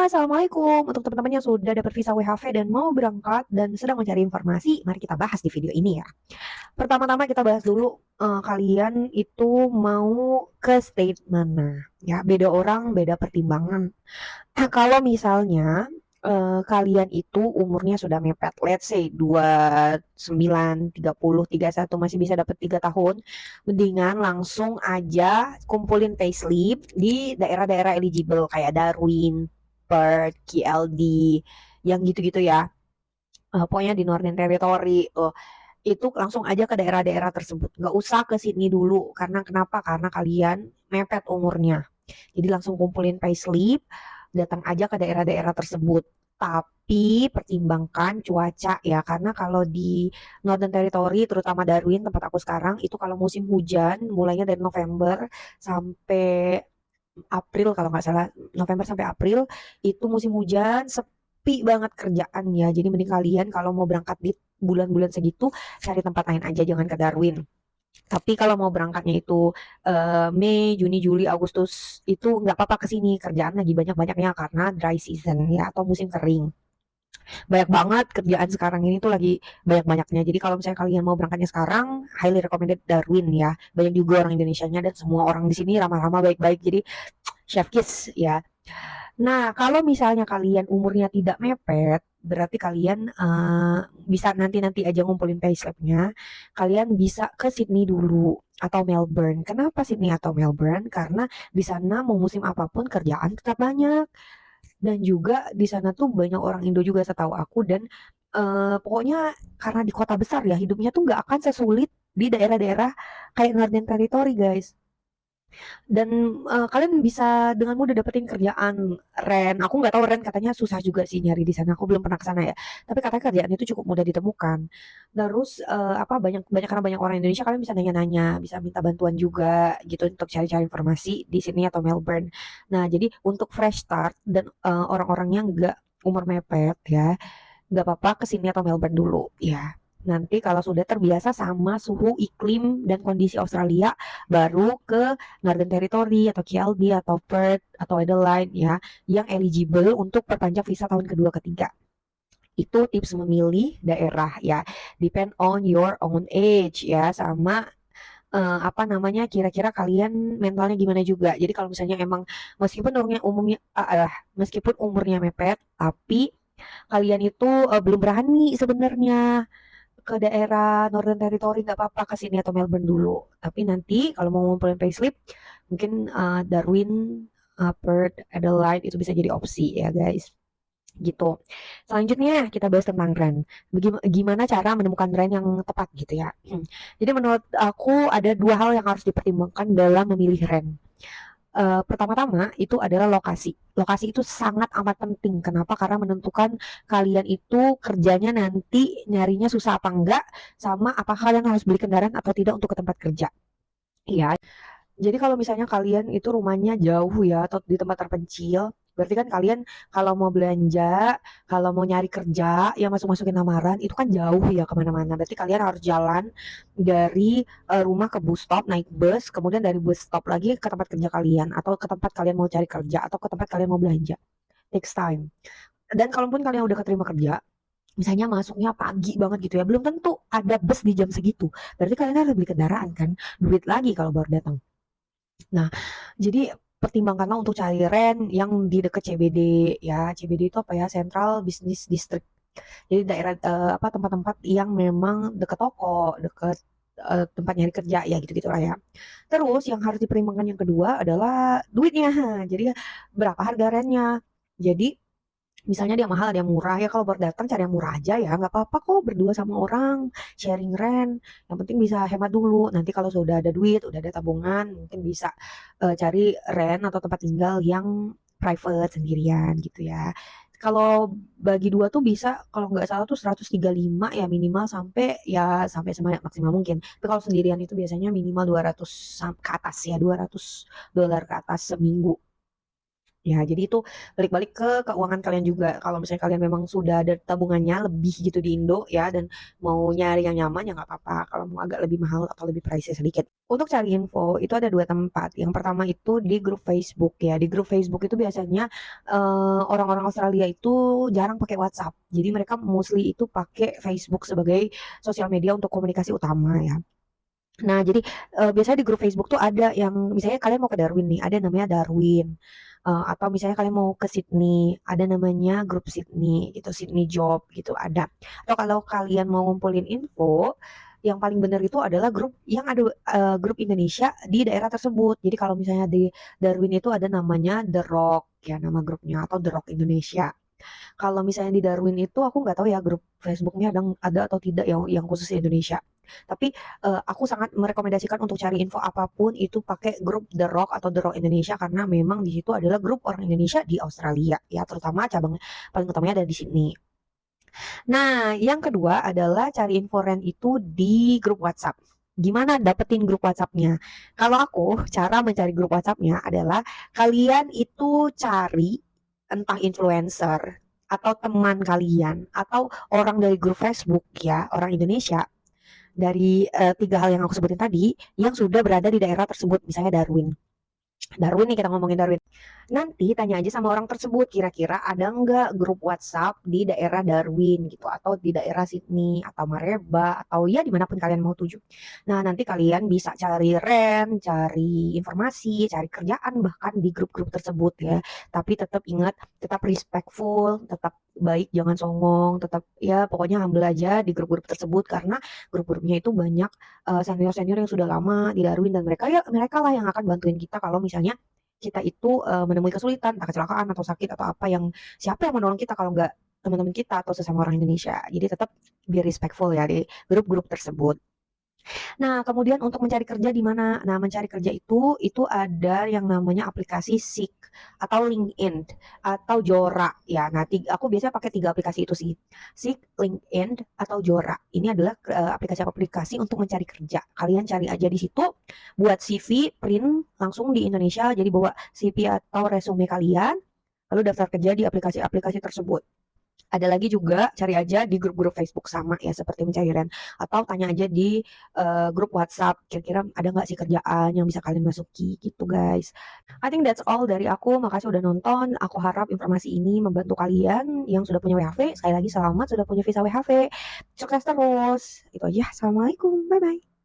Assalamualaikum. Untuk teman-teman yang sudah dapat visa WHV dan mau berangkat dan sedang mencari informasi, mari kita bahas di video ini ya. Pertama-tama kita bahas dulu kalian itu mau ke state mana ya. Beda orang, beda pertimbangan. Kalau misalnya kalian itu umurnya sudah mepet, let's say 29, 30, 31 masih bisa dapat 3 tahun, mendingan langsung aja kumpulin payslip di daerah-daerah eligible kayak Darwin, Perth, KLD, yang gitu-gitu ya. Pokoknya di Northern Territory tuh. Itu langsung aja ke daerah-daerah tersebut. Nggak usah ke Sydney dulu. Karena kenapa? Karena kalian mepet umurnya. Jadi langsung kumpulin payslip, datang aja ke daerah-daerah tersebut. Tapi pertimbangkan cuaca ya, karena kalau di Northern Territory, terutama Darwin tempat aku sekarang, itu kalau musim hujan, mulainya dari November sampai April kalau nggak salah, November sampai April, itu musim hujan, sepi banget kerjaan ya. Jadi mending kalian kalau mau berangkat di bulan-bulan segitu, cari tempat lain aja, jangan ke Darwin. Tapi kalau mau berangkatnya itu Mei, Juni, Juli, Agustus itu nggak apa-apa ke sini, kerjaan lagi banyak-banyaknya karena dry season ya atau musim kering. Banyak banget kerjaan sekarang ini tuh lagi banyak-banyaknya. Jadi kalau misalnya kalian mau berangkatnya sekarang, highly recommended Darwin ya. Banyak juga orang Indonesianya dan semua orang di sini ramah-ramah baik-baik. Jadi chef kiss ya. Nah, kalau misalnya kalian umurnya tidak mepet, berarti kalian bisa nanti-nanti aja ngumpulin payslip-nya. Kalian bisa ke Sydney dulu atau Melbourne. Kenapa Sydney atau Melbourne? Karena di sana mau musim apapun kerjaan tetap banyak. Dan juga di sana tuh banyak orang Indo juga setahu aku dan pokoknya karena di kota besar ya hidupnya tuh nggak akan sesulit di daerah-daerah kayak Northern Territory guys. Dan kalian bisa dengan mudah dapetin kerjaan rent. Aku nggak tahu rent katanya susah juga sih nyari di sana. Aku belum pernah ke sana ya. Tapi katanya kerjaan itu cukup mudah ditemukan. Terus apa banyak banyak karena banyak orang Indonesia kalian bisa nanya-nanya, bisa minta bantuan juga gitu untuk cari-cari informasi di sini atau Melbourne. Nah, jadi untuk fresh start dan orang-orang yang nggak umur mepet ya, nggak apa-apa ke sini atau Melbourne dulu ya. Nanti kalau sudah terbiasa sama suhu iklim dan kondisi Australia, baru ke Northern Territory atau KLD atau Perth atau Adelaide ya, yang eligible untuk perpanjang visa tahun kedua ketiga. Itu tips memilih daerah ya, depend on your own age ya, sama apa namanya kira-kira kalian mentalnya gimana juga. Jadi kalau misalnya emang meskipun meskipun umurnya mepet, tapi kalian itu belum berani sebenarnya ke daerah Northern Territory, nggak apa-apa ke sini atau Melbourne dulu. Tapi nanti kalau mau ngumpulin payslip, mungkin Darwin, Perth, Adelaide itu bisa jadi opsi ya guys. Gitu. Selanjutnya kita bahas tentang brand. Gimana cara menemukan brand yang tepat gitu ya. Jadi menurut aku ada dua hal yang harus dipertimbangkan dalam memilih brand. Pertama-tama itu adalah lokasi. Lokasi itu sangat amat penting. Kenapa? Karena menentukan kalian itu kerjanya nanti nyarinya susah apa enggak, sama apakah kalian harus beli kendaraan atau tidak untuk ke tempat kerja. Iya. Jadi kalau misalnya kalian itu rumahnya jauh ya atau di tempat terpencil, berarti kan kalian kalau mau belanja, kalau mau nyari kerja, yang masuk-masukin lamaran itu kan jauh ya kemana-mana. Berarti kalian harus jalan dari rumah ke bus stop, naik bus, kemudian dari bus stop lagi ke tempat kerja kalian atau ke tempat kalian mau cari kerja atau ke tempat kalian mau belanja. Takes time. Dan kalaupun kalian udah keterima kerja, misalnya masuknya pagi banget gitu ya, belum tentu ada bus di jam segitu. Berarti kalian harus beli kendaraan kan, duit lagi kalau baru datang. Nah, jadi pertimbangkanlah untuk cari rent yang di dekat CBD ya. CBD itu apa ya? Central Business District. Jadi daerah apa tempat-tempat yang memang dekat toko, dekat tempat nyari kerja ya gitu-gitu lah ya. Terus yang harus dipertimbangkan yang kedua adalah duitnya. Jadi berapa harga rentnya. Jadi misalnya dia mahal, ada yang murah ya. Kalau baru datang cari yang murah aja ya, nggak apa-apa kok berdua sama orang sharing rent. Yang penting bisa hemat dulu. Nanti kalau sudah ada duit, udah ada tabungan, mungkin bisa cari rent atau tempat tinggal yang private sendirian gitu ya. Kalau bagi dua tuh bisa, kalau nggak salah tuh 135 ya minimal sampai sebanyak maksimal mungkin. Tapi kalau sendirian itu biasanya minimal 200 ke atas ya, $200 ke atas seminggu Ya, jadi itu balik-balik ke keuangan kalian juga. Kalau misalnya kalian memang sudah ada tabungannya lebih gitu di Indo ya dan mau nyari yang nyaman ya nggak apa-apa. Kalau mau agak lebih mahal atau lebih pricey sedikit. Untuk cari info itu ada dua tempat. Yang pertama itu di grup Facebook ya. Di grup Facebook itu biasanya orang-orang Australia itu jarang pakai WhatsApp. Jadi mereka mostly itu pakai Facebook sebagai sosial media untuk komunikasi utama ya. Nah, jadi, biasanya di grup Facebook tuh ada yang misalnya kalian mau ke Darwin nih, ada namanya Darwin, atau misalnya kalian mau ke Sydney, ada namanya grup Sydney gitu, Sydney Job gitu ada. Atau kalau kalian mau ngumpulin info, yang paling benar itu adalah grup yang ada, grup Indonesia di daerah tersebut. Jadi kalau misalnya di Darwin itu ada namanya The Rock ya nama grupnya atau The Rock Indonesia. Kalau misalnya di Darwin itu aku nggak tahu ya grup Facebooknya ada atau tidak yang khusus Indonesia. Tapi aku sangat merekomendasikan untuk cari info apapun itu pakai grup The Rock atau The Rock Indonesia karena memang di situ adalah grup orang Indonesia di Australia ya, terutama cabang paling utamanya ada di sini. Nah, yang kedua adalah cari info rent itu di grup WhatsApp. Gimana dapetin grup WhatsApp-nya? Kalau aku, cara mencari grup WhatsApp-nya adalah kalian itu cari entah influencer atau teman kalian atau orang dari grup Facebook ya, orang Indonesia dari tiga hal yang aku sebutin tadi yang sudah berada di daerah tersebut, misalnya Darwin. Darwin nih kita ngomongin Darwin. Nanti tanya aja sama orang tersebut kira-kira ada nggak grup WhatsApp di daerah Darwin gitu atau di daerah Sydney atau Mareba atau ya dimanapun kalian mau tuju. Nah nanti kalian bisa cari rent, cari informasi, cari kerjaan bahkan di grup-grup tersebut ya. Tapi tetap ingat, tetap respectful, tetap baik, jangan songong, tetap ya pokoknya humble aja di grup-grup tersebut karena grup-grupnya itu banyak senior-senior yang sudah lama di Darwin dan mereka lah yang akan bantuin kita kalau misalnya kita itu menemui kesulitan, entah kecelakaan atau sakit atau apa yang siapa yang menolong kita kalau nggak teman-teman kita atau sesama orang Indonesia. Jadi tetap be respectful ya di grup-grup tersebut. Nah, kemudian untuk mencari kerja di mana? Nah, mencari kerja itu ada yang namanya aplikasi Seek atau LinkedIn atau Jora ya. Nah, aku biasanya pakai tiga aplikasi itu sih. Seek, LinkedIn, atau Jora. Ini adalah aplikasi-aplikasi untuk mencari kerja. Kalian cari aja di situ, buat CV, print langsung di Indonesia. Jadi bawa CV atau resume kalian, lalu daftar kerja di aplikasi-aplikasi tersebut. Ada lagi juga cari aja di grup-grup Facebook sama ya seperti pencairan atau tanya aja di grup WhatsApp kira-kira ada nggak sih kerjaan yang bisa kalian masuki gitu guys. I think that's all dari aku. Makasih udah nonton. Aku harap informasi ini membantu kalian yang sudah punya WHV. Sekali lagi selamat sudah punya visa WHV. Sukses terus. Itu aja. Assalamualaikum. Bye bye.